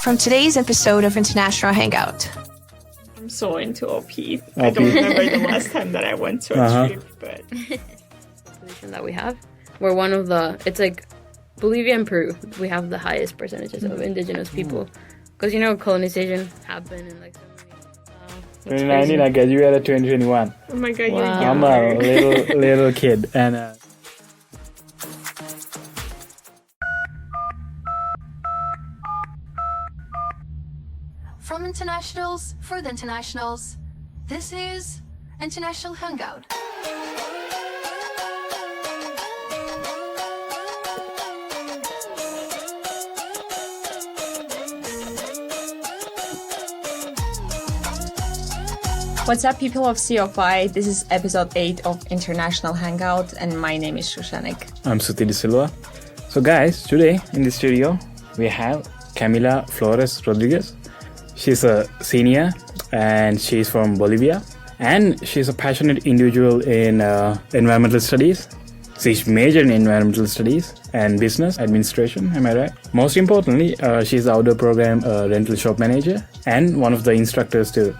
from today's episode of International Hangout. I'm so into OP. I don't remember the last time that I went to a trip, but... that we have. We're one of the... It's like Bolivia and Peru. We have the highest percentages of indigenous people. Because, colonization happened in like... 2019, I graduated 2021. Oh my god, Wow. you're I'm younger. a little kid. And From internationals for the internationals, this is International Hangout. What's up, people of CFI? This is episode 8 of International Hangout, and my name is Shushanik. I'm Suti De Silva. So guys, today in the studio, we have Camila Flores Rodriguez. She's a senior and she's from Bolivia. And she's a passionate individual in environmental studies. She's majored in environmental studies and business administration, am I right? Most importantly, she's the outdoor program rental shop manager and one of the instructors too.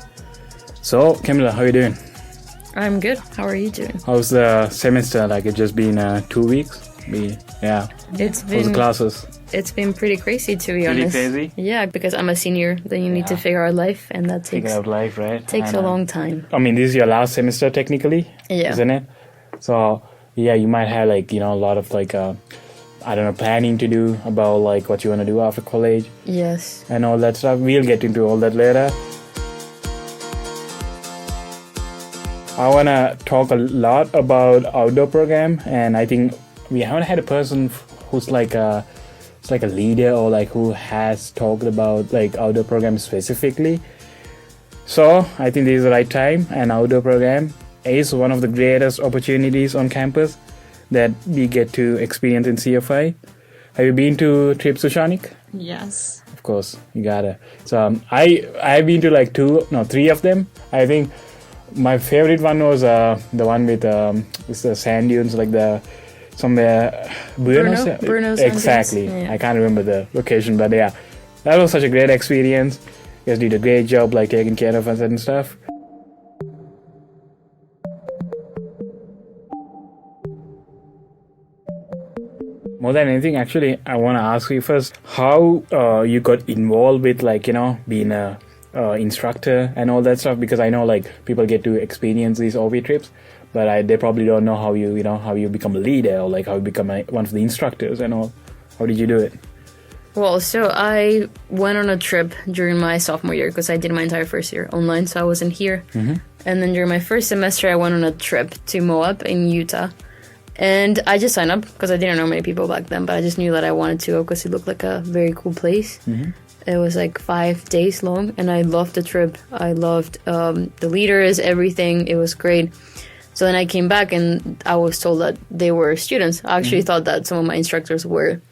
So, Camila, how are you doing? I'm good. How are you doing? How's the semester? Like, it's just been 2 weeks? How's the classes? It's been pretty crazy, to be honest. Crazy? Yeah, because I'm a senior, then you need to figure out life, and that Figure out life, right? takes a long time. I mean, this is your last semester, technically, isn't it? So, yeah, you might have, a lot of, planning to do about, what you want to do after college. Yes. And all that stuff. We'll get into all that later. I want to talk a lot about outdoor program, and I think we haven't had a person who's like a leader or who has talked about outdoor program specifically. So I think this is the right time, and outdoor program is one of the greatest opportunities on campus that we get to experience in CFI. Have you been to trips to Shanik? Yes. Of course, you gotta. So I've been to 3 of them. I think my favorite one was the one with it's the sand dunes, somewhere Bruno exactly. Yeah. I can't remember the location, but yeah, that was such a great experience. You guys did a great job taking care of us and stuff. More than anything, actually, I want to ask you first how you got involved with being a instructor and all that stuff, because I know people get to experience these OV trips, but they probably don't know how you become a leader or how you become one of the instructors and all. How did you do it? Well, so I went on a trip during my sophomore year because I did my entire first year online, so I wasn't here. Mm-hmm. And then during my first semester, I went on a trip to Moab in Utah. And I just signed up because I didn't know many people back then, but I just knew that I wanted to go because it looked like a very cool place. Mm-hmm. It was 5 days long, and I loved the trip. I loved the leaders, everything. It was great. So then I came back, and I was told that they were students. I actually thought that some of my instructors were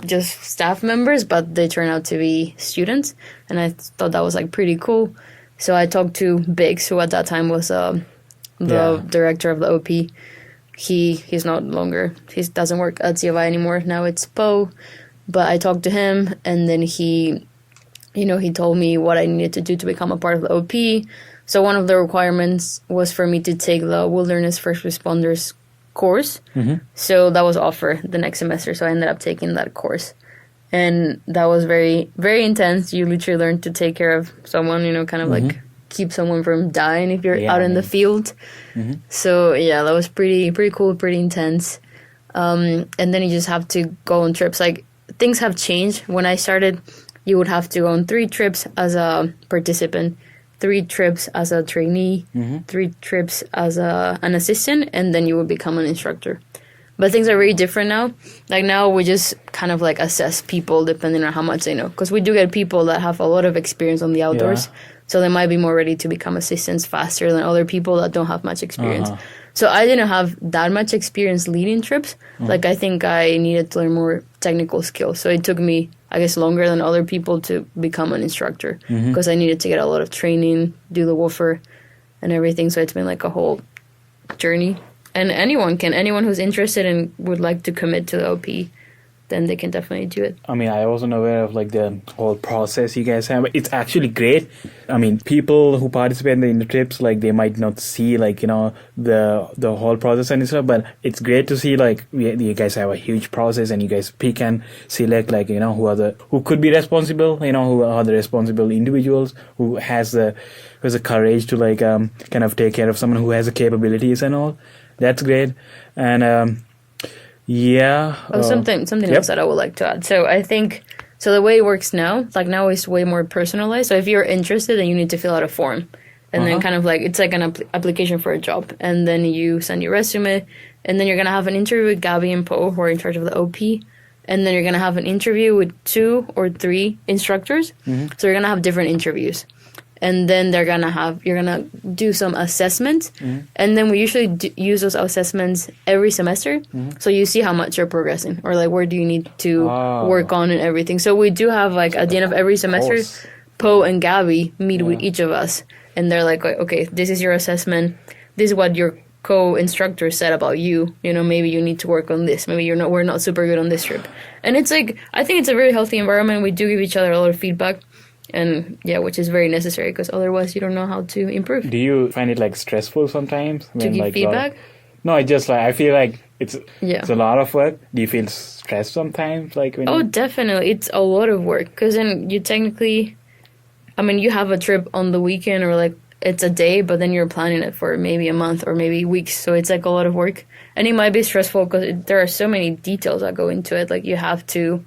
just staff members, but they turned out to be students, and I thought that was pretty cool. So I talked to Biggs, who at that time was the director of the OP. He's not longer. He doesn't work at CFI anymore. Now it's Poe. But I talked to him, and then he told me what I needed to do to become a part of the OP. So one of the requirements was for me to take the Wilderness First Responders course. Mm-hmm. So that was offered the next semester. So I ended up taking that course. And that was very, very intense. You literally learn to take care of someone, keep someone from dying if you're out in the field. Mm-hmm. So yeah, that was pretty cool, pretty intense. And then you just have to go on trips. Things have changed. When I started, you would have to go on 3 trips as a participant, 3 trips as a trainee, 3 trips as an assistant, and then you would become an instructor. But things are very different now. Now we just kind of assess people depending on how much they know. Because we do get people that have a lot of experience on the outdoors. Yeah. So they might be more ready to become assistants faster than other people that don't have much experience. Uh-huh. So I didn't have that much experience leading trips. I think I needed to learn more technical skills. So it took me, I guess, longer than other people to become an instructor. Because I needed to get a lot of training, do the woofer and everything. So it's been a whole journey. And anyone who's interested and would like to commit to the OP then they can definitely do it. I mean, I wasn't aware of like the whole process you guys have. It's actually great. I mean, people who participate in the trips, like they might not see like, you know, the whole process and stuff, but it's great to see like you guys have a huge process and you guys pick and select like, you know, who could be responsible, you know, who are the responsible individuals, who has the courage to like kind of take care of someone who has the capabilities and all. That's great. And something else that I would like to add. So I think the way it works now, like now it's way more personalized. So if you're interested, then you need to fill out a form, and then kind of like it's like an application for a job, and then you send your resume, and then you're gonna have an interview with Gabby and Poe, who are in charge of the OP, and then you're gonna have an interview with 2 or 3 instructors. So you're gonna have different interviews. And then you're gonna do some assessments, and then we usually use those assessments every semester. So you see how much you're progressing, or like where do you need to work on and everything. So we do have like at the end of every semester, Poe and Gabby meet with each of us, and they're like, okay, this is your assessment. This is what your co-instructor said about you. You know, maybe you need to work on this. Maybe we're not super good on this trip. And it's like I think it's a very healthy environment. We do give each other a lot of feedback. And which is very necessary because otherwise you don't know how to improve. Do you find it like stressful sometimes? To give like, feedback? No, I just like I feel like it's a lot of work. Do you feel stressed sometimes? Like when definitely, it's a lot of work because then you technically, I mean, you have a trip on the weekend or like it's a day, but then you're planning it for maybe a month or maybe weeks. So it's like a lot of work, and it might be stressful because there are so many details that go into it. Like you have to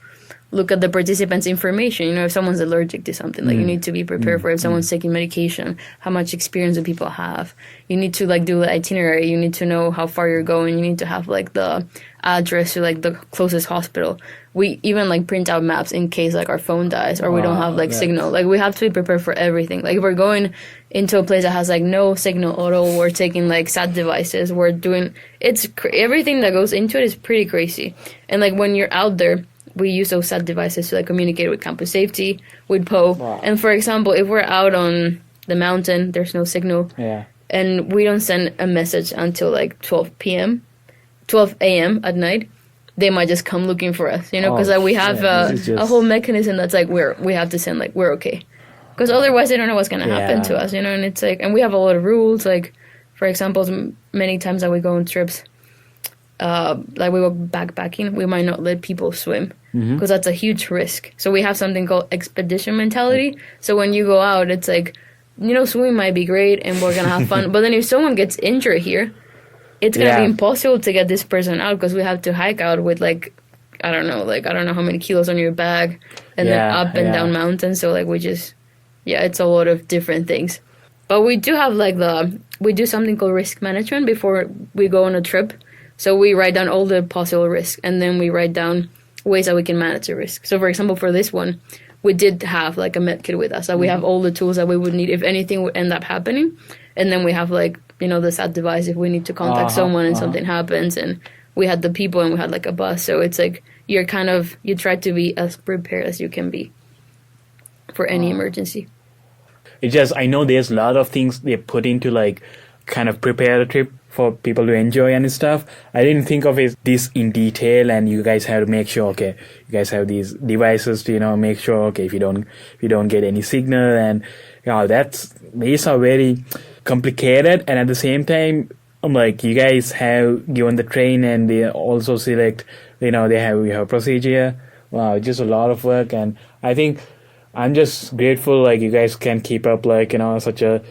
look at the participants' information. You know, if someone's allergic to something, like you need to be prepared for it. If someone's taking medication, how much experience do people have? You need to like do the itinerary. You need to know how far you're going. You need to have like the address to like the closest hospital. We even like print out maps in case like our phone dies or we don't have like signal. Like we have to be prepared for everything. Like if we're going into a place that has like no signal at all, we're taking like SAT devices. We're doing everything that goes into it is pretty crazy. And like when you're out there, we use those SAT devices to like communicate with campus safety, with Poe. And for example, if we're out on the mountain, there's no signal. And we don't send a message until like 12 a.m. at night. They might just come looking for us, you know, because like we have a whole mechanism that's like we have to send like we're okay, because otherwise they don't know what's gonna happen to us, you know. And it's like, and we have a lot of rules. Like for example, many times that we go on trips, like we go backpacking, we might not let people swim because that's a huge risk. So we have something called expedition mentality. So when you go out, it's like, you know, swimming might be great and we're gonna have fun, but then if someone gets injured here, it's gonna be impossible to get this person out because we have to hike out with like I don't know how many kilos on your bag and then up and down mountains. So like we just it's a lot of different things. But we do have like we do something called risk management before we go on a trip. So we write down all the possible risks and then we write down ways that we can manage the risk. So for example, for this one, we did have like a med kit with us. So we have all the tools that we would need if anything would end up happening. And then we have like, you know, the SAT device if we need to contact someone and something happens. And we had the people and we had like a bus. So it's like you try to be as prepared as you can be for any emergency. It's just, I know there's a lot of things they put into like kind of prepare a trip for people to enjoy and stuff. I didn't think of it this in detail, and you guys have to make sure, okay, you guys have these devices to, you know, make sure, okay, if you don't get any signal, and you know, these are very complicated, and at the same time, like you guys have given the train and they also select, you know, we have a procedure. Wow, just a lot of work, and I think I'm just grateful like you guys can keep up like, you know, such a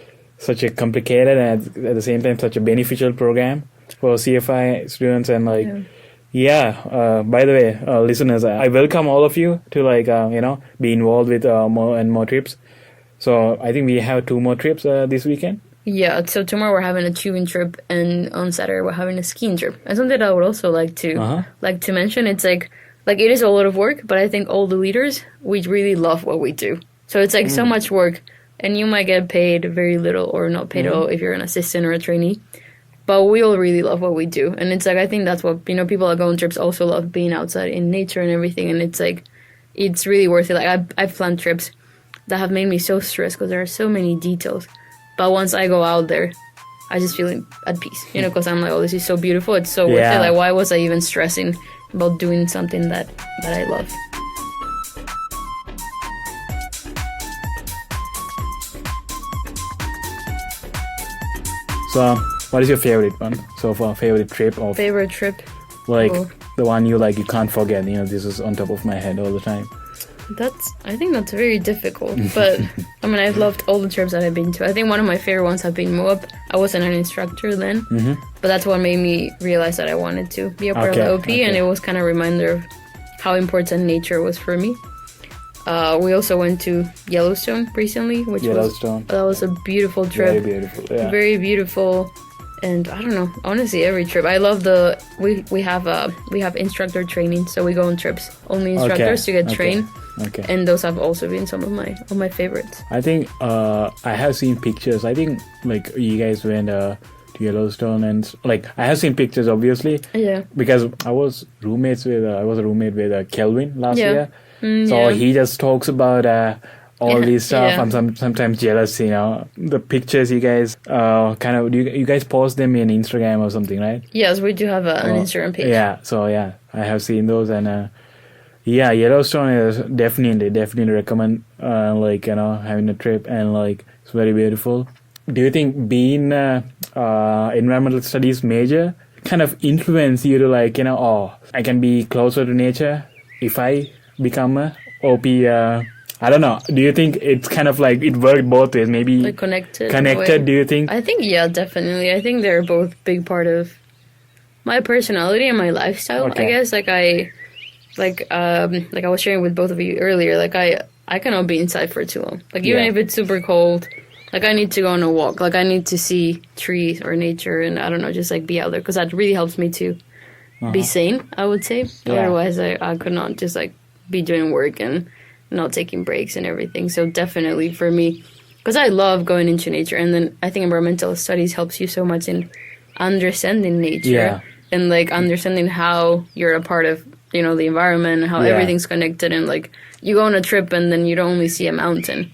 complicated and at the same time such a beneficial program for CFI students. And like by the way, listeners, I welcome all of you to like you know, be involved with more and more trips. So I think we have 2 more trips this weekend. Yeah, so tomorrow we're having a tubing trip and on Saturday we're having a skiing trip. And something I would also like to mention, it's like it is a lot of work, but I think all the leaders, we really love what we do. So it's like so much work. And you might get paid very little or not paid at all if you're an assistant or a trainee. But we all really love what we do. And it's like, I think that's what, you know, people that go on trips also love being outside in nature and everything. And it's like, it's really worth it. Like, I've planned trips that have made me so stressed because there are so many details. But once I go out there, I just feel at peace, you know, because I'm like, oh, this is so beautiful. It's so worth it. Like, why was I even stressing about doing something that I love. So, what is your favorite one so far? Favorite trip of Favorite trip? like Oh. the one you like you can't forget? You know, this is on top of my head all the time. I think that's very difficult, but I mean, I've loved all the trips that I've been to. I think one of my favorite ones have been Moab. I wasn't an instructor then, but that's what made me realize that I wanted to be a part of the OP, and it was kind of a reminder of how important nature was for me. We also went to Yellowstone recently, which was a beautiful trip. Very beautiful. Yeah. Very beautiful. And I don't know, honestly, every trip. I love we have instructor training, so we go on trips. Only instructors to get trained. Okay. And those have also been some of my favorites. I think I have seen pictures. I think like you guys went to Yellowstone, and like I have seen pictures, obviously. Yeah. Because I was a roommate with Kelvin last year. So yeah. he just talks about all this stuff. Yeah. I'm sometimes jealous, you know. The pictures you guys you guys post them in Instagram or something, right? Yes, we do have an Instagram page. Yeah, so yeah, I have seen those, and yeah, Yellowstone is definitely recommend having a trip, and like it's very beautiful. Do you think being environmental studies major kind of influence you to I can be closer to nature if I become a OP? I don't know. Do you think it's kind of like it worked both ways? Maybe Like connected. Do you think? I think definitely. I think they're both big part of my personality and my lifestyle. Okay. I guess like I was sharing with both of you earlier. Like I cannot be inside for too long. Like even if it's super cold, like I need to go on a walk. Like I need to see trees or nature, and I don't know, just like be out there, because that really helps me to be sane, I would say. Yeah. Otherwise, I could not just like be doing work and not taking breaks and everything. So definitely for me, because I love going into nature, and then I think environmental studies helps you so much in understanding nature and like understanding how you're a part of the environment, how everything's connected, and like you go on a trip and then you don't only see a mountain,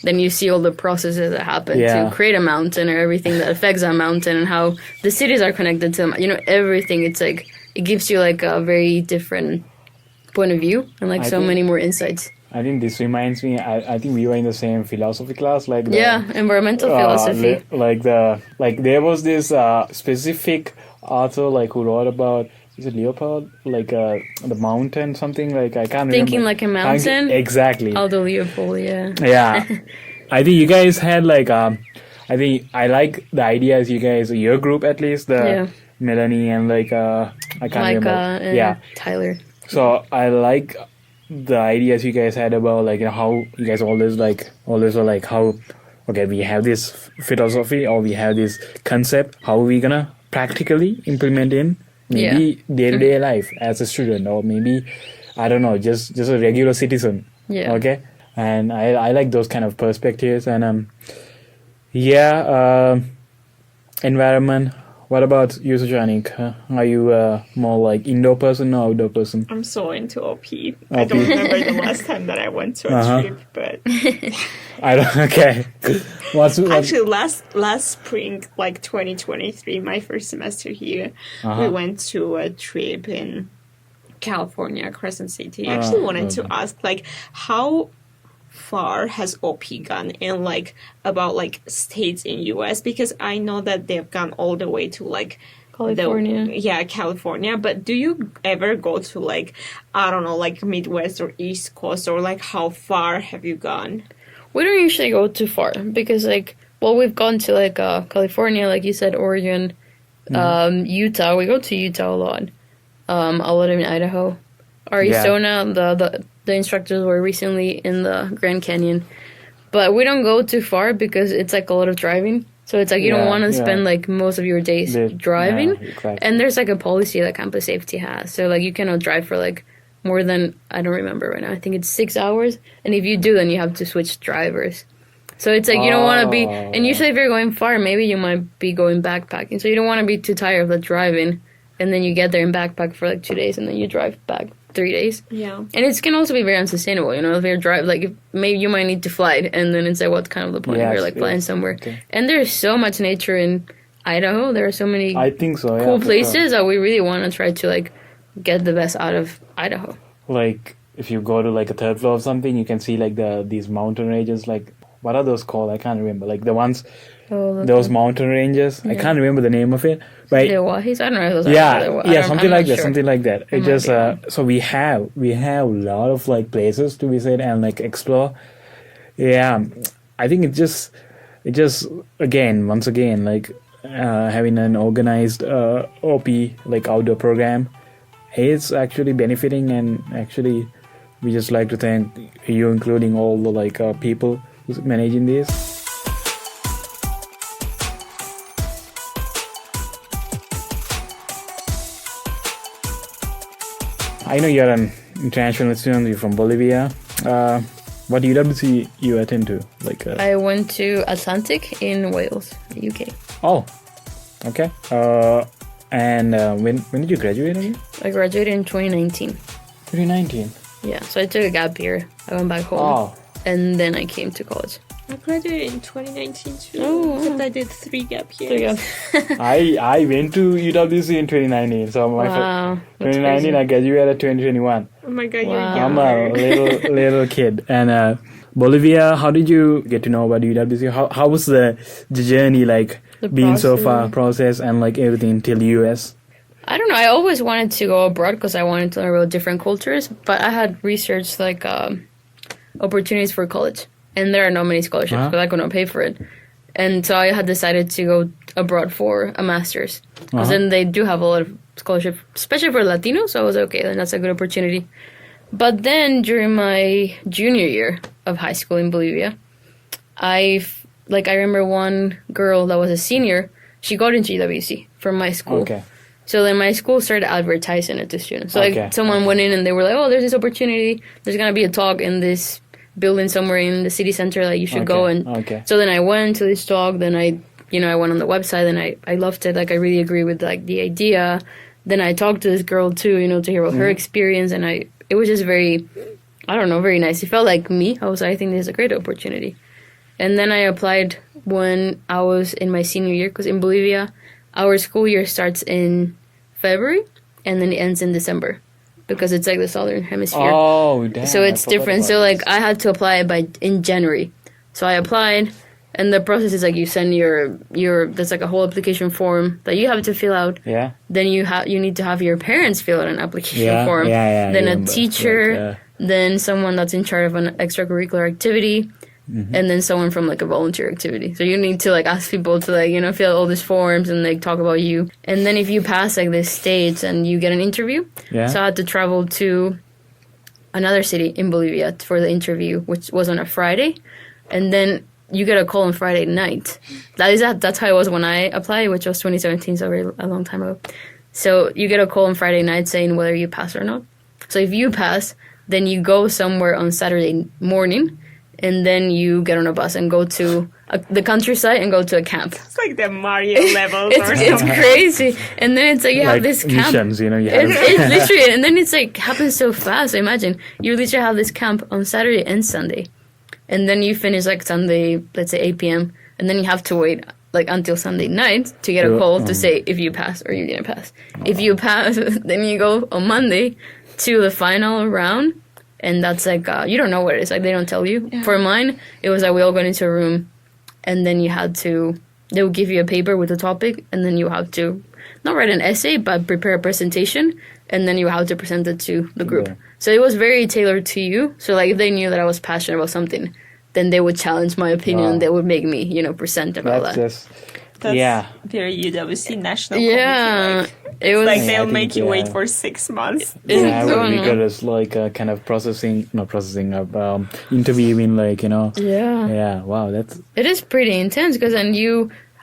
then you see all the processes that happen to create a mountain, or everything that affects that mountain, and how the cities are connected to them. Everything. It's like it gives you like a very different point of view, and like many more insights. I think this reminds me. I think we were in the same philosophy class, like environmental philosophy. There was this specific author who wrote about, is it leopard, the mountain, something, I can't remember. Thinking like a mountain. Exactly. Aldo Leopold, yeah. Yeah, I think you guys had I think I like the ideas you guys, your group at least, Melanie and I can't remember. And Tyler. So I like the ideas you guys had about how you guys always were how, okay, we have this philosophy, or we have this concept, how are we gonna practically implement in maybe day-to-day life as a student, or maybe I don't know, just a regular citizen. Okay, and I like those kind of perspectives. And environment. What about you, Sujanik? Are you more indoor person or outdoor person? I'm so into OP. I don't remember the last time that I went to a trip, but I don't. Okay. Actually, last spring, 2023, my first semester here, we went to a trip in California, Crescent City. I actually wanted to ask, how far has OP gone in about states in US, because I know that they've gone all the way to California. California, but do you ever go to I don't know, Midwest or East Coast, or how far have you gone? We don't usually go too far, because we've gone to California, like you said, Oregon, Utah. We go to Utah a lot in Idaho. Arizona, the instructors were recently in the Grand Canyon, but we don't go too far because it's a lot of driving. So it's you don't want to spend most of your days driving. Yeah, exactly. And there's a policy that campus safety has. So you cannot drive for more than, I don't remember right now, I think it's 6 hours. And if you do, then you have to switch drivers. So it's you don't want to be, and usually if you're going far, maybe you might be going backpacking. So you don't want to be too tired of the driving, and then you get there and backpack for 2 days, and then you drive back 3 days. Yeah. And it can also be very unsustainable, if you're if maybe you might need to fly, and then it's what's kind of the point if you're flying somewhere. Okay. And there's so much nature in Idaho. There are so many cool places that we really want to try to get the best out of Idaho. Like if you go to like a third floor of something, you can see like these mountain ranges. Like what are those called? I can't remember. Like the ones, those mountain ranges. I can't remember the name of it. But The Wahis? I don't know if those yeah, something I'm like not that. sure. Something like that. It might just be wrong. so we have a lot of like places to visit and like explore. Yeah, I think it just once again like having an organized OP like outdoor program is actually benefiting, and actually we just like to thank you, including all the like people who's managing this. I know you're an international student. You're from Bolivia. What UWC you attend to? Like I went to Atlantic in Wales, UK. oh, okay. And when did you graduate again? I graduated in 2019. 2019. Yeah, so I took a gap year. I went back home, Oh, and then I came to college. I graduated in 2019 too. Oh. Except I did 3 gap years. So yeah. I went to UWC in 2019. So my Wow. that's 2019 crazy. I graduated 2021. Oh my god, Wow. you're I'm younger. a little kid. And Bolivia, how did you get to know about UWC? How was the journey like The being so process. far process and like everything till US? I don't know. I always wanted to go abroad because I wanted to learn about different cultures. But I had researched like opportunities for college, and there are not many scholarships Uh-huh. because I could not pay for it. And so I had decided to go abroad for a master's because then they do have a lot of scholarships, especially for Latinos. So I was like, okay, then that's a good opportunity. But then during my junior year of high school in Bolivia, I remember one girl that was a senior. She got into UWC from my school. Okay. So then my school started advertising it to students. So Okay. like someone went in and they were like, oh, there's this opportunity. There's going to be a talk in this building somewhere in the city center that you should go. And Okay. so then I went to this talk. Then I went on the website and I loved it. Like I really agree with like the idea. Then I talked to this girl too, to hear about her experience. And it was just very, I don't know, very nice. It felt like me. I think this is a great opportunity. And then I applied when I was in my senior year because in Bolivia, our school year starts in February and then it ends in December because it's like the southern hemisphere. Oh, damn. So it's different. So like I had to apply in January. So I applied, and the process is like you send your there's like a whole application form that you have to fill out. Yeah. Then you need to have your parents fill out an application form. Yeah. Then I a remember. teacher. Like, Then someone that's in charge of an extracurricular activity. And then someone from like a volunteer activity. So you need to like ask people to like, fill out all these forms and like talk about you. And then if you pass like this stage and you get an interview. Yeah. So I had to travel to another city in Bolivia for the interview, which was on a Friday. And then you get a call on Friday night. That's how it was when I applied, which was 2017, so a long time ago. So you get a call on Friday night saying whether you pass or not. So if you pass, then you go somewhere on Saturday morning. And then you get on a bus and go to the countryside and go to a camp. It's like the Mario levels or It's something. crazy. And then it's like you have like this camp. missions, you have It's literally, and then it's like happens so fast. Imagine you literally have this camp on Saturday and Sunday, and then you finish like Sunday, let's say 8 p.m., and then you have to wait like until Sunday night to get a call to say if you pass or you didn't pass. If you pass, then you go on Monday to the final round. And that's like, you don't know what it is. Like, they don't tell you. Yeah. For mine, it was like we all got into a room. And then they would give you a paper with a topic. And then you have to, not write an essay, but prepare a presentation. And then you have to present it to the group. Yeah. So it was very tailored to you. So, like, if they knew that I was passionate about something, then they would challenge my opinion. Wow. And they would make me, present about That's that. just, That's yeah. very UWC national Yeah. committee. It was Like I they'll think, make you wait yeah. for 6 months. Yeah, so we annoying. got us like kind of interviewing, like, Yeah. Yeah, wow, that's, It is pretty intense because then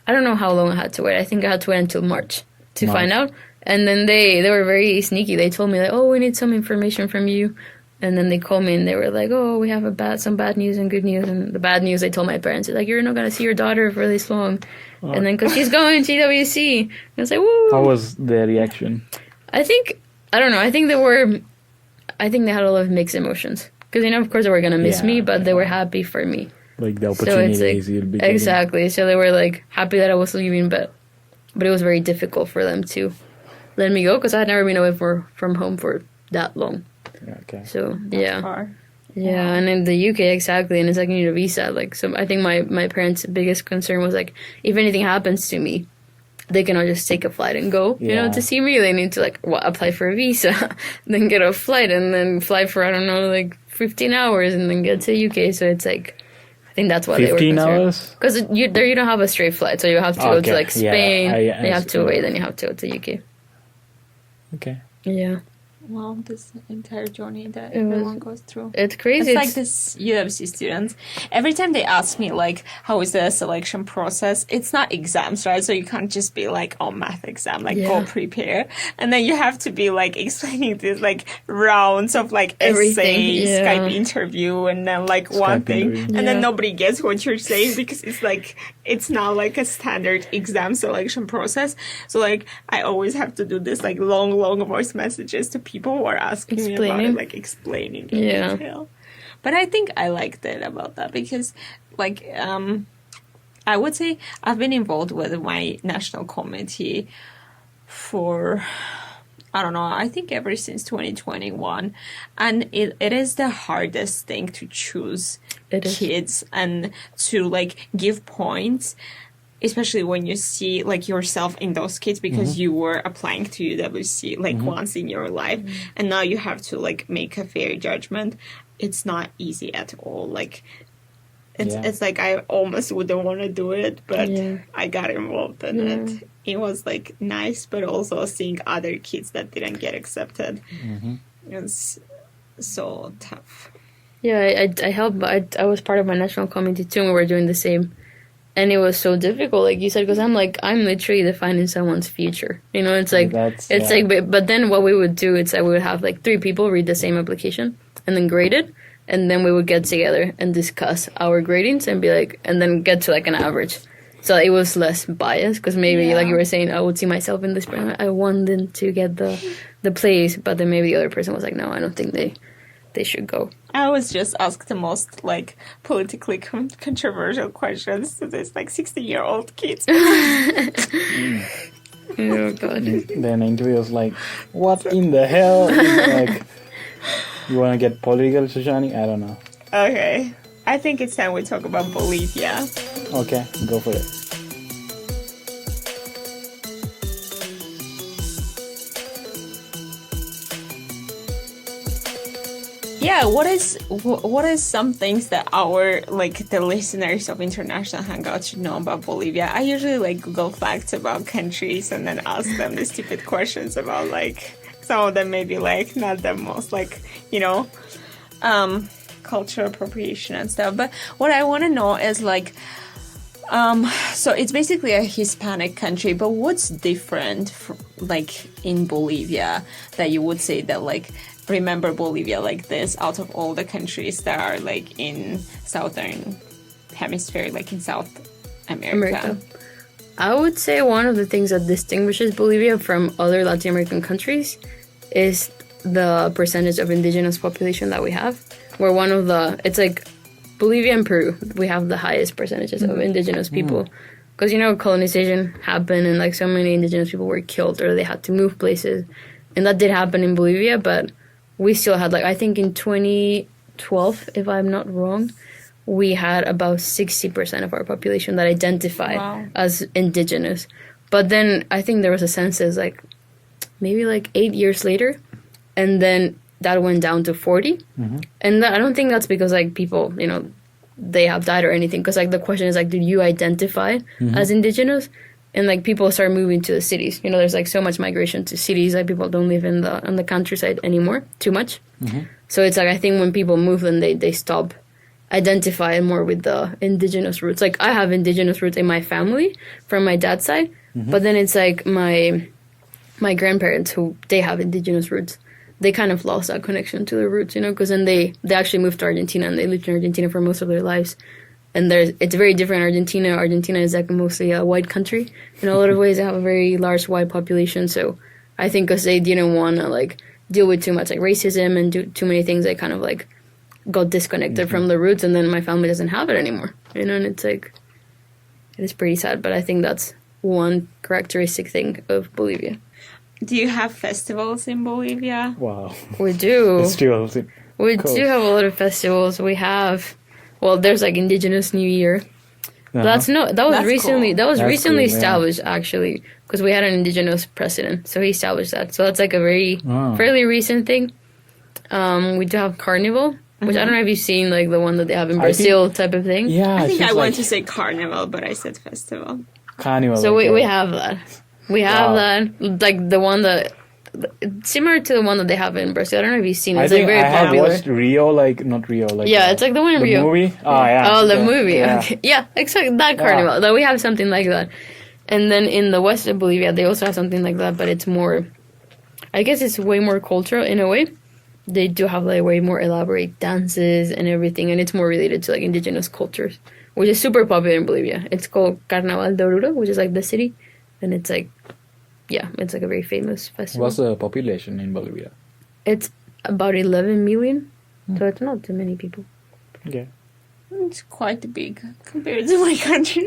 I don't know how long I had to wait. I think I had to wait until March to find out. And then they were very sneaky. They told me like, oh, we need some information from you. And then they called me and they were like, oh, we have some bad news and good news. And the bad news, they told my parents, like, you're not going to see your daughter for this long. And then because she's going to UWC. And I was like, woo. how was their reaction? I don't know. I think they had a lot of mixed emotions. Because, of course they were going to miss Yeah, me, but they were happy for me. Like the So it's opportunities you'll be getting. exactly. So they were like happy that I was leaving, but it was very difficult for them to let me go because I had never been away from home for that long. Okay. So yeah. Far. Yeah, and in the UK, exactly, and it's like you need a visa. Like, so I think my parents' biggest concern was like, if anything happens to me, they cannot just take a flight and go, you know, to see me. They need to like apply for a visa, then get a flight, and then fly for I don't know, like 15 hours, and then get to UK. So it's like, I think that's why they were 15 concerned. hours? Because you don't have a straight flight, so you have to go to like Spain. Yeah, you have to wait, then you have to go to UK. Okay. Yeah. Wow, this entire journey that It was- everyone goes through. It's crazy. It's like this UWC students. Every time they ask me, like, how is the selection process? It's not exams, right? So you can't just be like, oh, math exam, like, go prepare. And then you have to be, like, explaining this, like, rounds of, like, Everything, essays, yeah. Skype interview, and then, like, one thing. interview. And then Yeah. nobody gets what you're saying because it's, like, it's not, like, a standard exam selection process. So, like, I always have to do this, like, long voice messages to people who are asking me about Explaining. it, like, explaining in Yeah. detail. But I think I liked it about that because, like, I would say I've been involved with my national committee for, I don't know, I think ever since 2021. And it is the hardest thing to choose It is. kids and to, like, give points. Especially when you see like yourself in those kids because you were applying to UWC like once in your life and now you have to like make a fair judgment. It's not easy at all. Like it's like I almost wouldn't want to do it, but I got involved in it. It was like nice, but also seeing other kids that didn't get accepted. It's so tough. Yeah, I helped. I was part of my national committee too, and we were doing the same. And it was so difficult, like you said, because I'm literally defining someone's future. You know, it's like, but then what we would do, it's like we would have like 3 people read the same application and then grade it. And then we would get together and discuss our gradings and be like, and then get to like an average. So it was less biased because maybe like you were saying, I would see myself in this, I want them to get the place. But then maybe the other person was like, no, I don't think they should go. I always just ask the most like politically controversial questions to this like 16-year-old kids. Oh god. Then interview was like, what in the hell? Like, you want to get political, Shoshani? I don't know. Okay. I think it's time we talk about Bolivia. Okay, go for it. Yeah, what is some things that our like the listeners of International Hangout should know about Bolivia? I usually like Google facts about countries and then ask them the stupid questions about like some of them maybe like not the most like, you know, cultural appropriation and stuff. But what I want to know is like so it's basically a Hispanic country, but what's different like in Bolivia that you would say that like remember Bolivia like this out of all the countries that are like in southern hemisphere, like in South America? I would say one of the things that distinguishes Bolivia from other Latin American countries is the percentage of indigenous population that we have. We're one of the, it's like Bolivia and Peru, we have the highest percentages of indigenous people. Because, you know, colonization happened and like so many indigenous people were killed or they had to move places. And that did happen in Bolivia, but we still had, like, I think in 2012, if I'm not wrong, we had about 60% of our population that identified as indigenous. But then I think there was a census, like, maybe like 8 years later, and then that went down to 40. And I don't think that's because, like, people, you know, they have died or anything. Because, like, the question is, like, do you identify as indigenous? And like people start moving to the cities. You know, there's like so much migration to cities. Like people don't live on the countryside anymore too much. So it's like I think when people move, then they stop identifying more with the indigenous roots. Like I have indigenous roots in my family from my dad's side, but then it's like my grandparents who they have indigenous roots. They kind of lost that connection to their roots, you know, because then they actually moved to Argentina and they lived in Argentina for most of their lives. And it's very different in Argentina. Argentina is like mostly a white country. In a lot of ways, they have a very large white population. So I think because they didn't want to like deal with too much like racism and do too many things, they kind of like got disconnected from the roots. And then my family doesn't have it anymore. You know, and it's like, it is pretty sad. But I think that's one characteristic thing of Bolivia. Do you have festivals in Bolivia? Wow. We do. It's true. We Cool. do have a lot of festivals. We have, well, there's like Indigenous New Year. Uh-huh. That was That's recently cool. that was That's recently cool, yeah. established actually, because we had an Indigenous president, so he established that. So that's like a very Oh. fairly recent thing. We do have Carnival, which I don't know if you've seen, like the one that they have in I think- Brazil type of thing. Yeah, I think she's I like want to say carnival, but I said festival. carnival. So like, we have that. We have Wow. that, like the one that similar to the one that they have in Brazil. I don't know if you've seen it. I It's like think very I have popular. watched Rio, like not Rio, like Yeah, it's like the one in the Rio. movie. Oh yeah. Oh, the Okay. movie. Yeah. Okay. Yeah, exactly. That carnival. That we have something like that. And then in the west of Bolivia, they also have something like that, but it's more. I guess it's way more cultural in a way. They do have like way more elaborate dances and everything, and it's more related to like indigenous cultures, which is super popular in Bolivia. It's called Carnaval de Oruro, which is like the city, and it's like, yeah, it's like a very famous festival. What's the population in Bolivia? It's about 11 million, so it's not too many people. Okay. It's quite big compared to my country.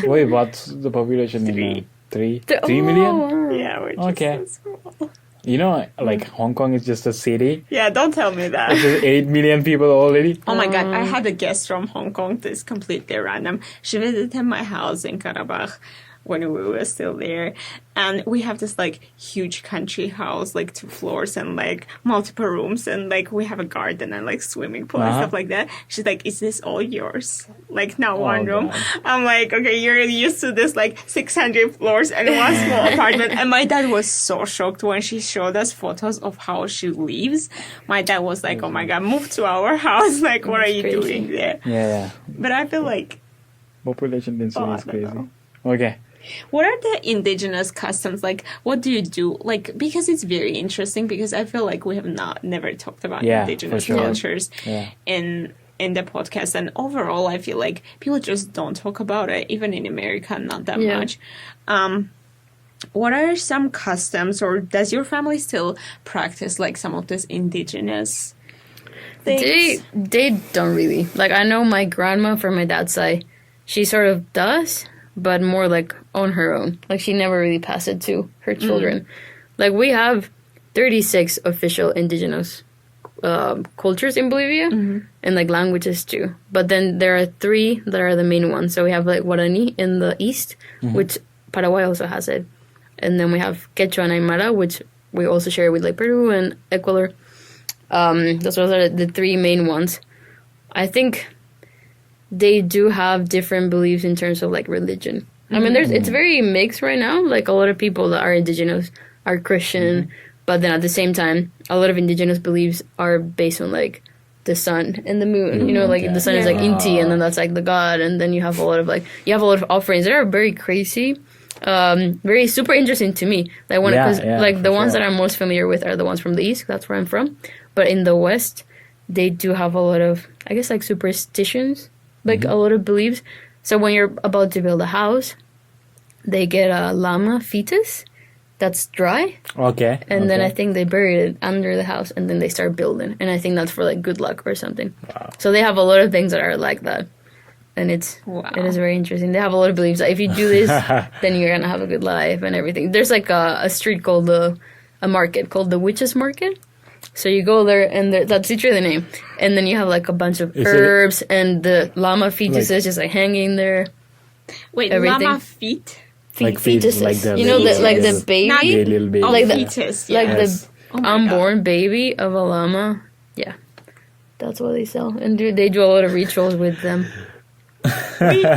Wait, what's the population in Three. 3 million? Oh, wow. Yeah, we're just Okay. so small. You know, like Hong Kong is just a city. Yeah, don't tell me that. There's 8 million people already. Oh my god, I had a guest from Hong Kong. This is completely random. She visited my house in Karabakh when we were still there. And we have this like huge country house, like 2 floors and like multiple rooms. And like we have a garden and like swimming pool and Uh-huh. stuff like that. She's like, is this all yours? Like not one room. God. I'm like, okay, you're used to this like 600 floors and one small apartment. And my dad was so shocked when she showed us photos of how she lives. My dad was like, oh my god, move to our house. Like, what are you crazy. doing there? Yeah. But I feel like, Population density I is don't crazy. know. Okay. what are the indigenous customs? Like, what do you do? Like, because it's very interesting because I feel like we have never talked about Yeah, indigenous for sure. cultures Yeah. in the podcast. And overall, I feel like people just don't talk about it, even in America, not that Yeah. much. What are some customs, or does your family still practice like some of this indigenous things? They don't really. Like, I know my grandma from my dad's side, she sort of does, but more like on her own. Like, she never really passed it to her children. Like, we have 36 official indigenous cultures in Bolivia, and like languages too. But then there are 3 that are the main ones. So we have like Guarani in the east, which Paraguay also has it. And then we have Quechua and Aymara, which we also share with like Peru and Ecuador. Those are the 3 main ones. I think they do have different beliefs in terms of like religion. I mean, it's very mixed right now. Like, a lot of people that are indigenous are Christian, but then at the same time, a lot of indigenous beliefs are based on like the sun and the moon. You know, like the sun is like INT'l, and then that's like the god, and then you have a lot of offerings that are very crazy. Very super interesting to me. Like the for ones sure. that I'm most familiar with are the ones from the east. That's where I'm from. But in the west, they do have a lot of, I guess, like superstitions, like a lot of beliefs. So when you're about to build a house, they get a llama fetus that's dry, Okay. and then I think they bury it under the house, and then they start building. And I think that's for like good luck or something. Wow. So they have a lot of things that are like that. And it is very interesting. They have a lot of beliefs that if you do this, then you're gonna have a good life and everything. There's like a street called a market called the Witches Market. So you go there, and that's literally the name. And then you have like a bunch of Is it- herbs, and the llama fetuses Like- just like hanging there. Wait, Everything. llama feet? Like fetus, fetuses. like the you know, the little- baby, Not the little baby. Oh, Like the- fetus, like yeah. Yes. the Oh my unborn baby of a llama. Yeah, that's what they sell, and they do a lot of rituals with them.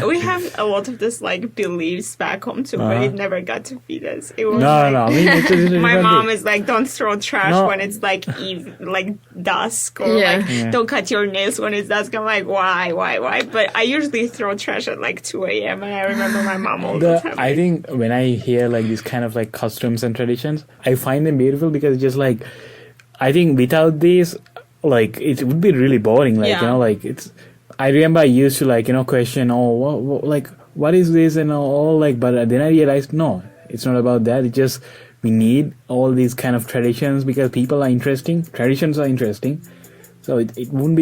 we have a lot of this like beliefs back home too, but it never got to fetus. It was No, like, no. I mean, it's a different my mom thing. is like, don't throw trash No. when it's like like dusk, or Yeah. like Yeah. don't cut your nails when it's dusk. I'm like, why? But I usually throw trash at like 2 a.m. and I remember my mom all the time. I think when I hear like these kind of like customs and traditions, I find them beautiful because just like, I think without these, like it would be really boring. Like, Yeah. you know, like it's, I remember I used to like, you know, question, what is this and all, like, but then I realized, no, it's not about that. It's just, we need all these kind of traditions because people are interesting. Traditions are interesting. So it won't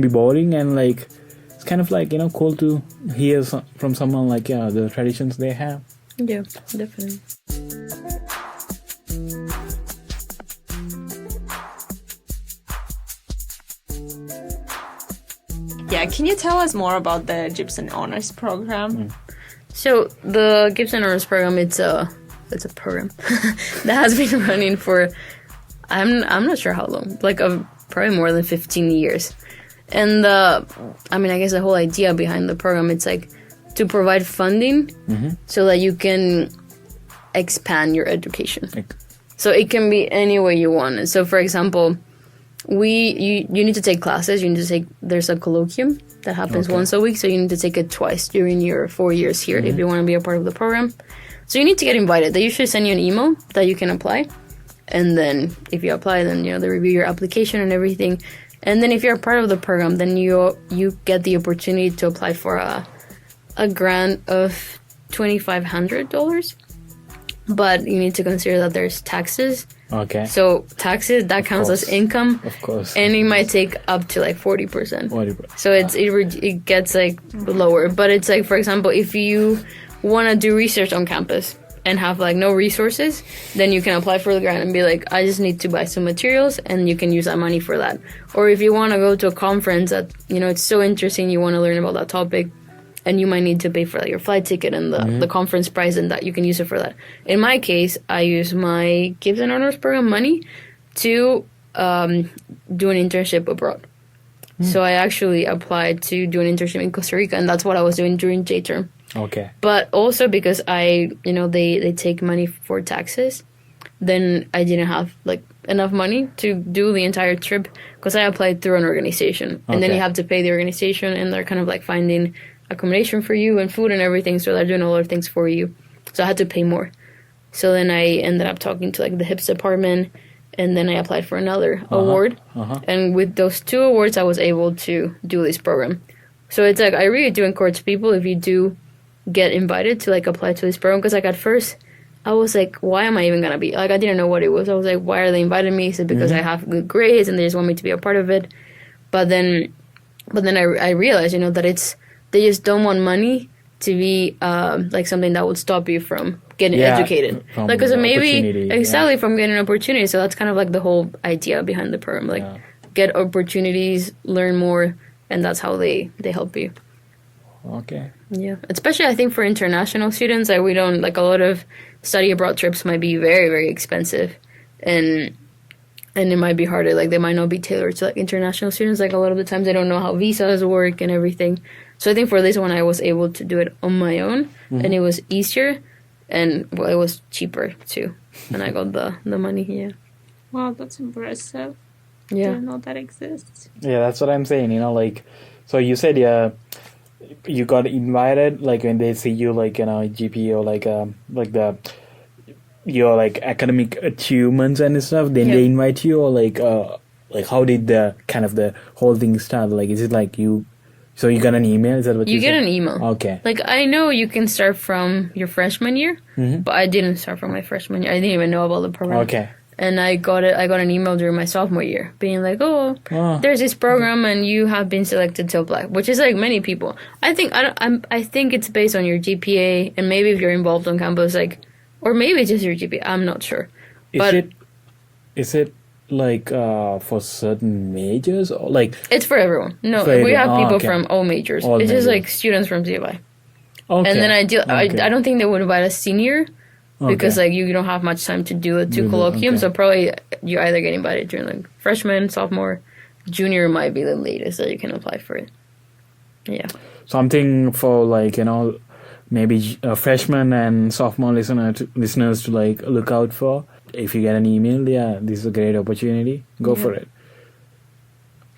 be boring, and like, it's kind of like, you know, cool to hear from someone like, yeah, the traditions they have. Yeah, definitely. Yeah, can you tell us more about the Gibson Honors Program? So the Gibson Honors Program, it's a program that has been running for I'm not sure how long, like probably more than 15 years. And I guess the whole idea behind the program, it's like to provide funding so that you can expand your education. So it can be any way you want. So for example, you need to take classes. There's a colloquium that happens once a week, so you need to take it twice during your 4 years here if you want to be a part of the program. So you need to get invited. They usually send you an email that you can apply. And then if you apply, then they review your application and everything. And then if you're a part of the program, then you get the opportunity to apply for a grant of $2,500. But you need to consider that there's taxes. Okay. So taxes, that counts as income. Of course. And it might take up to like 40%. 40%. So it gets like lower. But it's like, for example, if you want to do research on campus and have like no resources, then you can apply for the grant and be like, I just need to buy some materials, and you can use that money for that. Or if you want to go to a conference that, it's so interesting, you want to learn about that topic, and you might need to pay for like your flight ticket and the conference price, and that you can use it for that. In my case, I use my Gibson Honors Program money to do an internship abroad. So I actually applied to do an internship in Costa Rica, and that's what I was doing during J-term. Okay. But also because they take money for taxes, then I didn't have like enough money to do the entire trip, because I applied through an organization, and then you have to pay the organization, and they're kind of like finding accommodation for you and food and everything, so they're doing a lot of things for you. So I had to pay more. So then I ended up talking to like the HIPS department, and then I applied for another award. And with those 2 awards, I was able to do this program. So it's like, I really do encourage people, if you do get invited, to like apply to this program, because like at first I was like, why am I even gonna be, like, I didn't know what it was. I was like, why are they inviting me? Is it because I have good grades and they just want me to be a part of it? But then I realized, that they just don't want money to be like something that would stop you from getting educated, like, because maybe exactly from getting an opportunity. So that's kind of like the whole idea behind the program, like get opportunities, learn more, and that's how they help you. Okay. Yeah, especially I think for international students, like, we don't, like, a lot of study abroad trips might be very, very expensive, and it might be harder, like, they might not be tailored to like international students. Like, a lot of the times they don't know how visas work and everything. So I think for this one, I was able to do it on my own, and it was easier, and it was cheaper too, and I got the money. Yeah. Wow, that's impressive. Yeah. I didn't know that exists. Yeah, that's what I'm saying. Like, so you said you got invited, like, when they see you, like, GPA, or like your like academic achievements and stuff, then they invite you, or like how did the kind of the whole thing start? Like, is it like so you got an email? Is that what you get said? An email? Okay. Like, I know you can start from your freshman year, but I didn't start from my freshman year. I didn't even know about the program. Okay. And I got an email during my sophomore year being like, there's this program and you have been selected to apply, which is like many people. I think it's based on your GPA, and maybe if you're involved on campus, like, or maybe it's just your GPA. I'm not sure. Is it like for certain majors, or like? It's for everyone. No, we have people from all majors. It's just like students from CFI. Okay. And then I don't think they would invite a senior. Because like you don't have much time to do the 2 colloquiums, so probably you either get invited during like freshman, sophomore, junior might be the latest that you can apply for it. Yeah. Something for like maybe freshman and sophomore listeners to like look out for. If you get an email, this is a great opportunity. Go for it.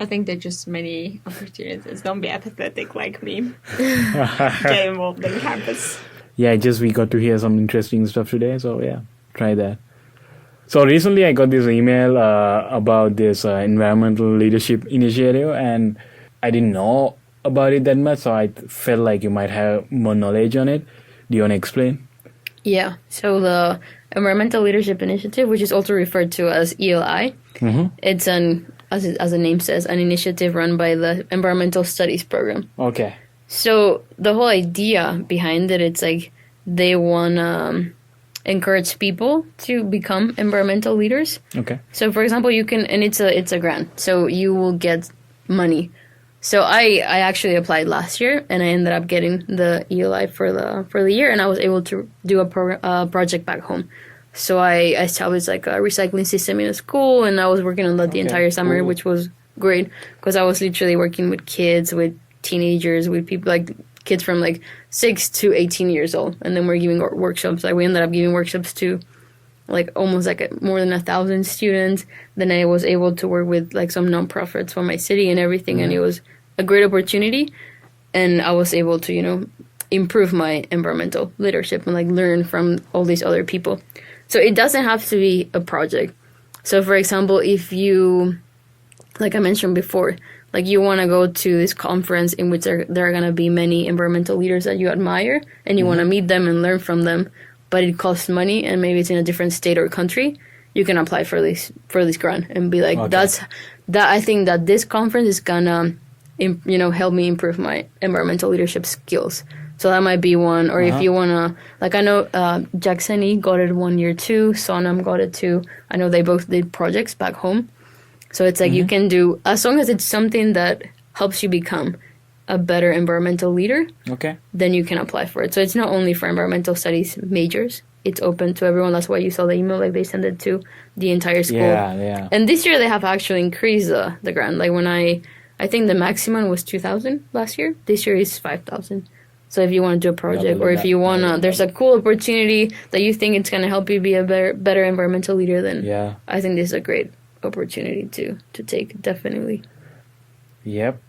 I think there's just many opportunities. Don't be apathetic like me. Get involved in campus. Yeah, we got to hear some interesting stuff today, so try that. So recently I got this email about this environmental leadership initiative, and I didn't know about it that much, so I felt like you might have more knowledge on it. Do you want to explain? Yeah, so the Environmental Leadership Initiative, which is also referred to as ELI, it's as the name says, an initiative run by the Environmental Studies program. Okay. So the whole idea behind it, it's like they want to encourage people to become environmental leaders. Okay. So for example, you can, and it's a grant, so you will get money So I actually applied last year, and I ended up getting the ELI for the year, and I was able to do a project back home. So I established like a recycling system in a school, and I was working on that the entire summer, cool. which was great because I was literally working with kids, with teenagers, with people like kids from like 6 to 18 years old, and then we're giving workshops. Like we ended up giving workshops to like almost like more than 1,000 students. Then I was able to work with like some nonprofits for my city and everything, and it was a great opportunity. And I was able to, you know, improve my environmental leadership and like learn from all these other people. So it doesn't have to be a project. So for example, if you, like I mentioned before, like you want to go to this conference in which there are going to be many environmental leaders that you admire, and you want to meet them and learn from them, but it costs money and maybe it's in a different state or country, you can apply for this grant and be like, I think that this conference is gonna, you know, help me improve my environmental leadership skills. So that might be one. Or if you wanna, like I know Jacksoni got it 1 year too, Sonam got it too. I know they both did projects back home. So it's like you can do, as long as it's something that helps you become a better environmental leader, then you can apply for it. So it's not only for environmental studies majors. It's open to everyone. That's why you saw the email, like they send it to the entire school. Yeah. And this year they have actually increased the grant. Like when I think the maximum was 2,000 last year. This year is 5,000. So if you want to do a project, or if you want to, there's a cool opportunity that you think it's going to help you be a better environmental leader, then I think this is a great opportunity to take, definitely. Yep.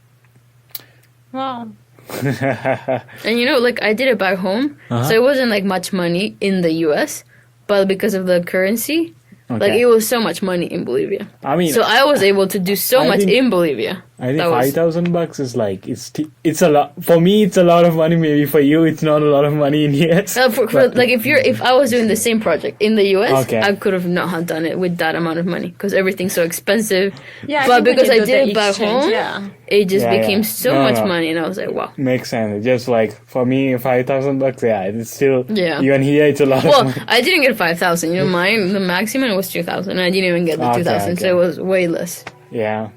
Wow. And you know, like I did it back home, so it wasn't like much money in the US, but because of the currency, like it was so much money in Bolivia. I mean, so I was able to do so much in Bolivia. I think $5,000 is like it's a lot for me. It's a lot of money. Maybe for you, it's not a lot of money in here. Like if I was doing the same project in the US, I could have not have done it with that amount of money because everything's so expensive. Yeah, but because I did it back home, it just became so much money, and I was like, wow. Makes sense. Just like for me, $5,000. It's still even here. It's a lot. Well, of money. I didn't get 5,000. You know, mine the maximum was 2,000, and I didn't even get the 2,000, so it was way less. Yeah.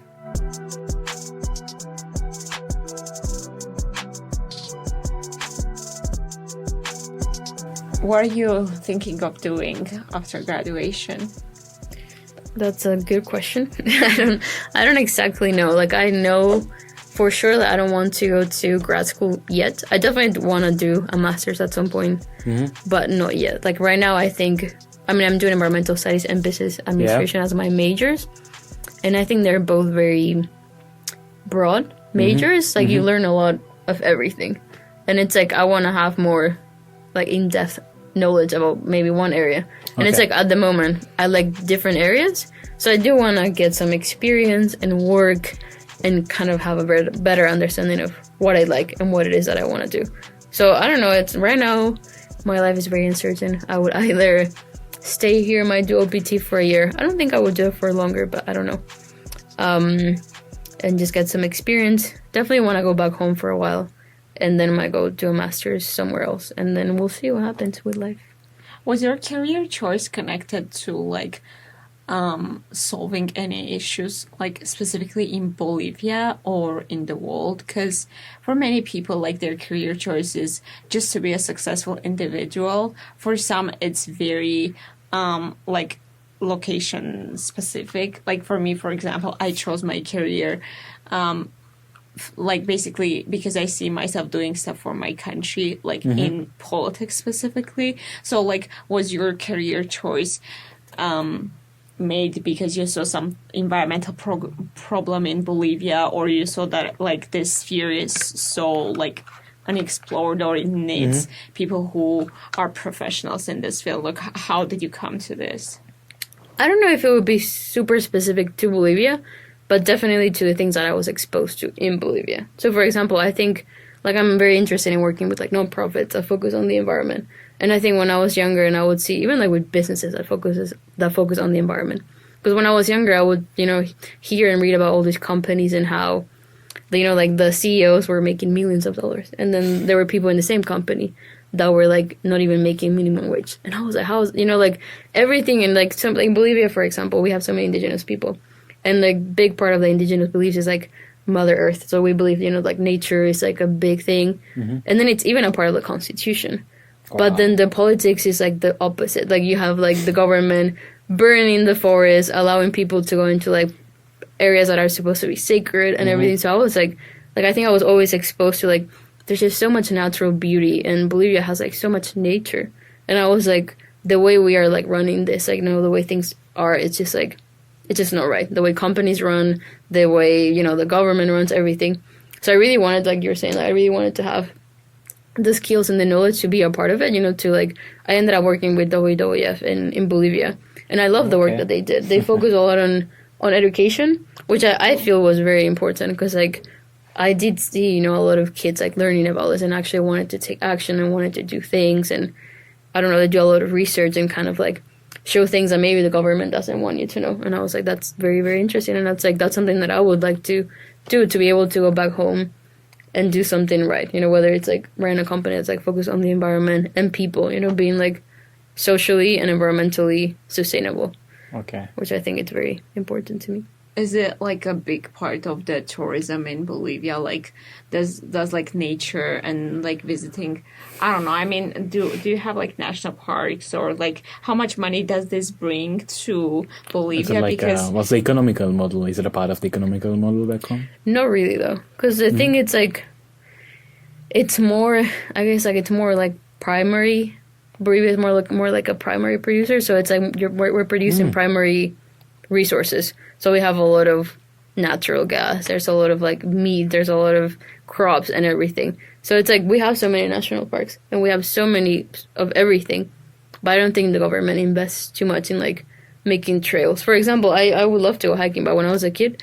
What are you thinking of doing after graduation? That's a good question. I don't exactly know. Like I know for sure that I don't want to go to grad school yet. I definitely want to do a master's at some point, but not yet. Like right now, I'm doing environmental studies and business administration as my majors, and I think they're both very broad majors. Like you learn a lot of everything, and it's like I want to have more like in-depth knowledge about maybe one area. And it's like at the moment I like different areas, so I do want to get some experience and work and kind of have a better understanding of what I like and what it is that I want to do. So I don't know, it's right now my life is very uncertain. I would either stay here, might do OPT for a year. I don't think I would do it for longer, but I don't know. And just get some experience. Definitely want to go back home for a while, and then might go do a master's somewhere else, and then we'll see what happens with life. Was your career choice connected to like solving any issues, like specifically in Bolivia or in the world? Because for many people, like their career choice is just to be a successful individual. For some, it's very like location specific. Like for me, for example, I chose my career like basically because I see myself doing stuff for my country, like in politics specifically. So like, was your career choice made because you saw some environmental problem in Bolivia, or you saw that like this sphere is so like unexplored, or it needs people who are professionals in this field? Like, how did you come to this? I don't know if it would be super specific to Bolivia, but definitely to the things that I was exposed to in Bolivia. So, for example, I think, like, I'm very interested in working with, like, nonprofits that focus on the environment. And I think when I was younger, and I would see, even, like, with businesses that focus on the environment. Because when I was younger, I would, you know, hear and read about all these companies and how, you know, like, the CEOs were making millions of dollars. And then there were people in the same company that were, like, not even making minimum wage. And I was like, you know, like, everything in, like, something in Bolivia, for example, we have so many indigenous people. And the big part of the indigenous beliefs is, like, Mother Earth. So we believe, like nature is like a big thing. And then it's even a part of the Constitution. Wow. But then the politics is like the opposite. Like you have like the government burning the forest, allowing people to go into like areas that are supposed to be sacred and everything. So I was like I think I was always exposed to like, there's just so much natural beauty, and Bolivia has like so much nature. And I was like, the way we are like running this, like, the way things are, it's just like, it's just not right. The way companies run, the way, the government runs everything. So I really wanted, like you were saying, like, I really wanted to have the skills and the knowledge to be a part of it, to like, I ended up working with WWF in Bolivia. And I love the work that they did. They focus a lot on education, which I feel was very important, because like, I did see, a lot of kids like learning about this and actually wanted to take action and wanted to do things. And I don't know, they do a lot of research and kind of like show things that maybe the government doesn't want you to know. And I was like, that's very, very interesting. And that's something that I would like to do, to be able to go back home and do something right. Whether it's like running a company that's like focused on the environment and people, being like socially and environmentally sustainable. Okay. Which I think is very important to me. Is it like a big part of the tourism in Bolivia? Like, does like nature and like visiting? I don't know. I mean, do you have like national parks, or like how much money does this bring to Bolivia? Is it like, because what's the economical model? Is it a part of the economical model back home? Not really though, because the thing it's like, it's more. I guess like it's more like primary. Bolivia is more like a primary producer, so it's like we're producing primary resources. So we have a lot of natural gas, there's a lot of like meat, there's a lot of crops and everything. So it's like we have so many national parks and we have so many of everything, but I don't think the government invests too much in like making trails. For example, I would love to go hiking, but when I was a kid,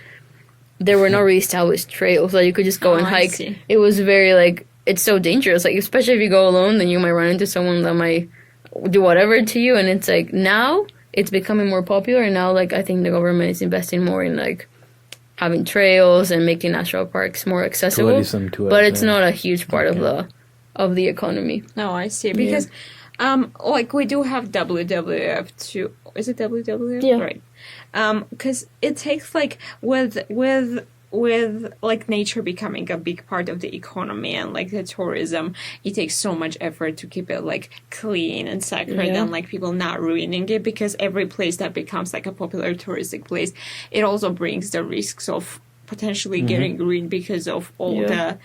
there were not really established trails that you could just go and hike. It was very like, it's so dangerous, like especially if you go alone, then you might run into someone that might do whatever to you. And it's like, now it's becoming more popular, and now like I think the government is investing more in like having trails and making national parks more accessible. Tourism to it, but it's not a huge part of the economy. No, I see. Because like we do have WWF too. Is it WWF? Yeah. Right. Because it takes like with like nature becoming a big part of the economy and like the tourism, it takes so much effort to keep it like clean and sacred and like people not ruining it, because every place that becomes like a popular touristic place, it also brings the risks of potentially getting ruined because of all the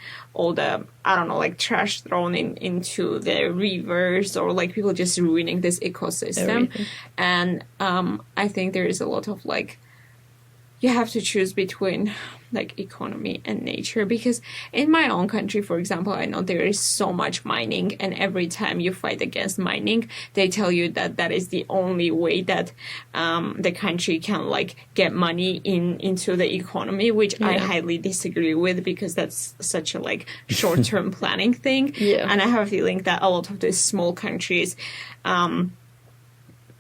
I don't know, like trash thrown into the rivers, or like people just ruining this ecosystem. And I think there is a lot of like, you have to choose between like economy and nature, because in my own country, for example, I know there is so much mining, and every time you fight against mining, they tell you that that is the only way that the country can like get money into the economy, which I highly disagree with, because that's such a like short-term planning thing. And I have a feeling that a lot of these small countries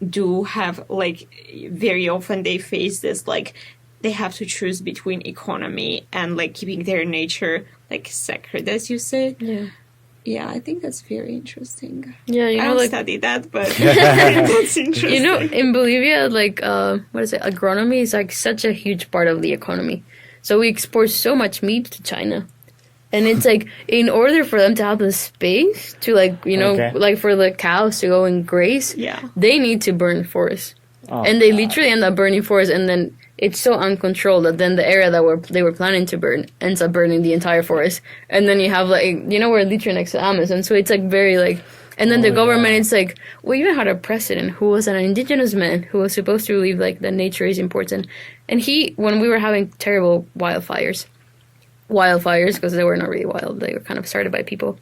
do have like, very often they face this like, they have to choose between economy and like keeping their nature like sacred, as you said. Yeah, I think that's very interesting. Yeah, I don't like, study that, but that's interesting. In Bolivia, like what is it? Agronomy is like such a huge part of the economy. So we export so much meat to China. And it's like, in order for them to have the space to like, like for the cows to go and graze, they need to burn forests. And they literally end up burning forests, and then it's so uncontrolled that then the area that they were planning to burn ends up burning the entire forest. And then you have like, we're literally next to Amazon, so it's like very like, and then the government, it's like, we even had a president who was an indigenous man who was supposed to believe like that nature is important. And when we were having terrible wildfires, because they were not really wild, they were kind of started by people.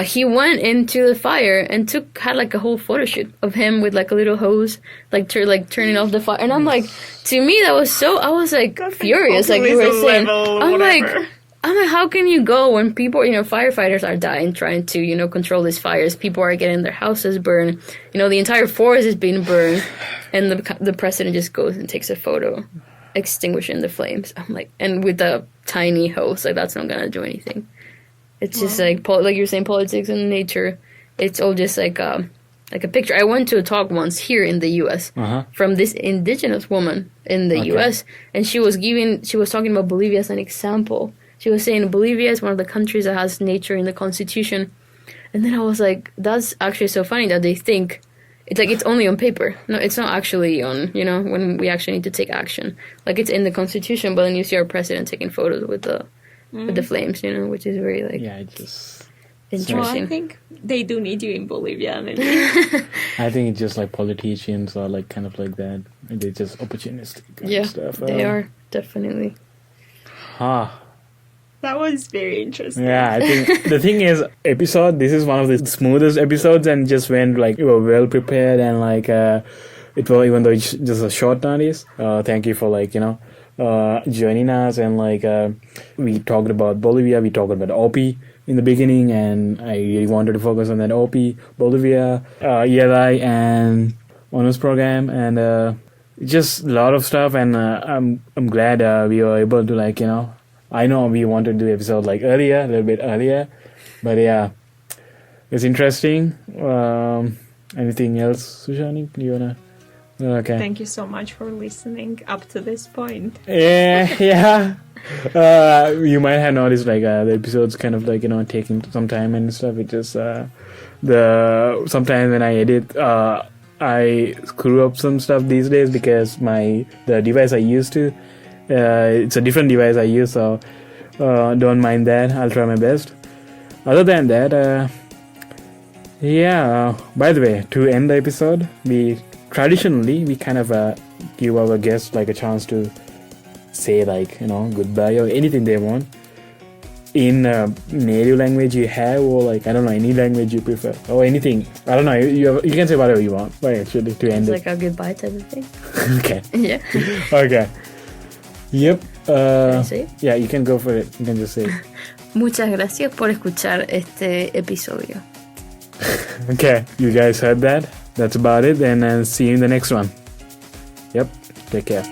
He went into the fire and had like a whole photo shoot of him with like a little hose, like turning off the fire. And I'm like, to me that was so, I was like furious, like you were saying. I'm like, how can you go when people, firefighters are dying trying to, control these fires. People are getting their houses burned. The entire forest is being burned, and the president just goes and takes a photo, extinguishing the flames. I'm like, and with a tiny hose, like that's not gonna do anything. It's just like you were saying, politics and nature. It's all just like a like a picture. I went to a talk once here in the U.S. From this indigenous woman in the U.S. and she was talking about Bolivia as an example. She was saying Bolivia is one of the countries that has nature in the constitution, and then I was like, that's actually so funny that they think it's like it's only on paper. No, it's not actually on, when we actually need to take action. Like it's in the constitution, but then you see our president taking photos with the flames, which is very like interesting. Well, I think they do need you in Bolivia. Maybe. I think it's just like politicians are like kind of like that. They're just opportunistic and stuff. They are definitely. That was very interesting. Yeah, I think the thing is, this is one of the smoothest episodes, and just went like you were well prepared, and like it was, even though it's just a short notice. Thank you for like joining us, and like we talked about Bolivia, we talked about OP in the beginning, and I really wanted to focus on that OP, Bolivia, ELI, and honors program, and just a lot of stuff, and I'm glad we were able to like I know we wanted to do episode like a little bit earlier, but yeah, it's interesting. Anything else, Sushani? Do you wanna? Okay. Thank you so much for listening up to this point. Yeah. You might have noticed like the episodes kind of like taking some time and stuff. It just sometimes when I edit, I screw up some stuff these days because the device I used to. It's a different device I use, so don't mind that. I'll try my best. Other than that, by the way, to end the episode, we kind of give our guests like a chance to say like goodbye or anything they want in native language you have, or like I don't know, any language you prefer or anything. I don't know. You can say whatever you want. Right, actually, to end it. It's like a goodbye type of thing. Okay. Yeah. Okay. Yep. Can I say it? Yeah, you can go for it. You can just say it. Muchas gracias por escuchar este episodio. Okay, you guys heard that? That's about it, and see you in the next one. Yep. Take care.